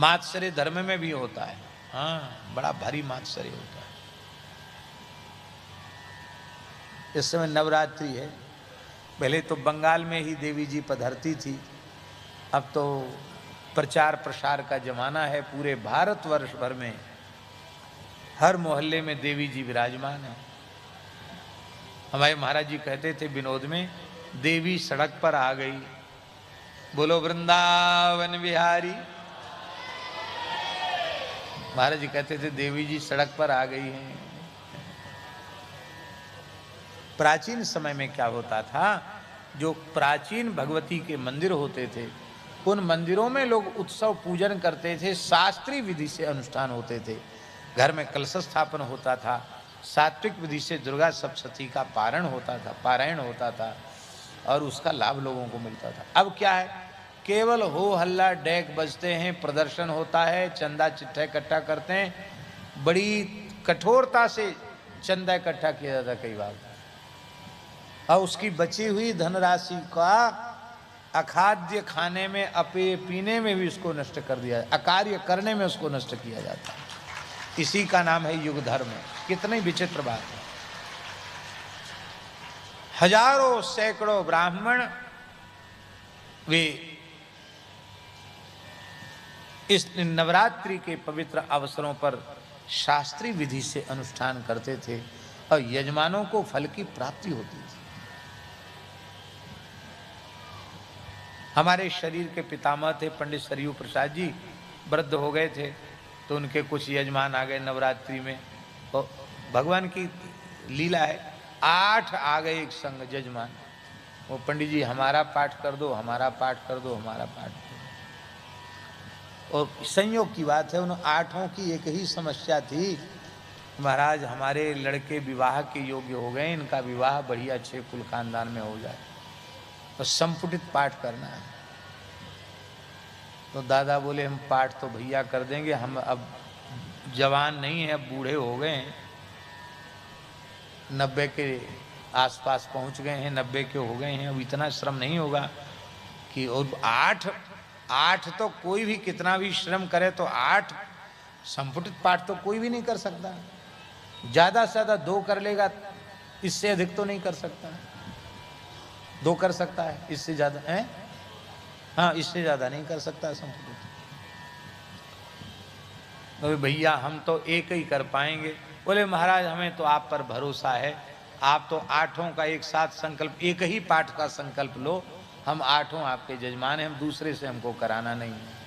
मात्सर्य धर्म में भी होता है। हाँ, बड़ा भारी मात्सर्य होता है। इस समय नवरात्रि है। पहले तो बंगाल में ही देवी जी पधरती थी, अब तो प्रचार प्रसार का जमाना है। पूरे भारतवर्ष भर में हर मोहल्ले में देवी जी विराजमान है। हमारे महाराज जी कहते थे विनोद में, देवी सड़क पर आ गई, बोलो वृंदावन बिहारी। महाराज जी कहते थे देवी जी सड़क पर आ गई हैं। प्राचीन समय में क्या होता था, जो प्राचीन भगवती के मंदिर होते थे, उन मंदिरों में लोग उत्सव पूजन करते थे, शास्त्रीय विधि से अनुष्ठान होते थे। घर में कलश स्थापन होता था, सात्विक विधि से दुर्गा सप्तशती का पारायण होता था और उसका लाभ लोगों को मिलता था। अब क्या है, केवल हो हल्ला डेक बजते हैं, प्रदर्शन होता है, चंदा चिट्ठा इकट्ठा करते हैं, बड़ी कठोरता से चंदा इकट्ठा किया जाता कई बार, और उसकी बची हुई धनराशि का अखाद्य खाने में, अपेय पीने में भी उसको नष्ट कर दिया, अकार्य करने में उसको नष्ट किया जाता है। इसी का नाम है युग धर्म। कितनी विचित्र बात है। हजारों सैकड़ों ब्राह्मण वे इस नवरात्रि के पवित्र अवसरों पर शास्त्रीय विधि से अनुष्ठान करते थे और यजमानों को फल की प्राप्ति होती थी। हमारे शरीर के पितामह थे पंडित सरयू प्रसाद जी, वृद्ध हो गए थे, तो उनके कुछ यजमान आ गए नवरात्रि में। तो भगवान की लीला है, 8 आ गए एक संग यजमान। वो पंडित जी हमारा पाठ कर दो, हमारा पाठ कर दो, हमारा पाठ कर दो। और संयोग की बात है, उन 8 की एक ही समस्या थी, महाराज हमारे लड़के विवाह के योग्य हो गए, इनका विवाह बढ़िया अच्छे कुल खानदान में हो जाए, तो संपुटित पाठ करना है। तो दादा बोले हम पाठ तो भैया कर देंगे, हम अब जवान नहीं है, अब बूढ़े हो गए हैं, 90 के आसपास पहुंच गए हैं, 90 के हो गए हैं, अब इतना श्रम नहीं होगा कि। और 8 तो कोई भी कितना भी श्रम करे तो 8 संपुटित पाठ तो कोई भी नहीं कर सकता। ज्यादा से ज्यादा 2 कर लेगा, इससे अधिक तो नहीं कर सकता। 2 कर सकता है, इससे ज्यादा है, हाँ इससे ज्यादा नहीं कर सकता संपुटित। तो भैया हम तो 1 ही कर पाएंगे। बोले महाराज हमें तो आप पर भरोसा है, आप तो 8 का एक साथ संकल्प, 1 ही पाठ का संकल्प लो, हम 8 आपके जजमान हैं, हम दूसरे से हमको कराना नहीं है।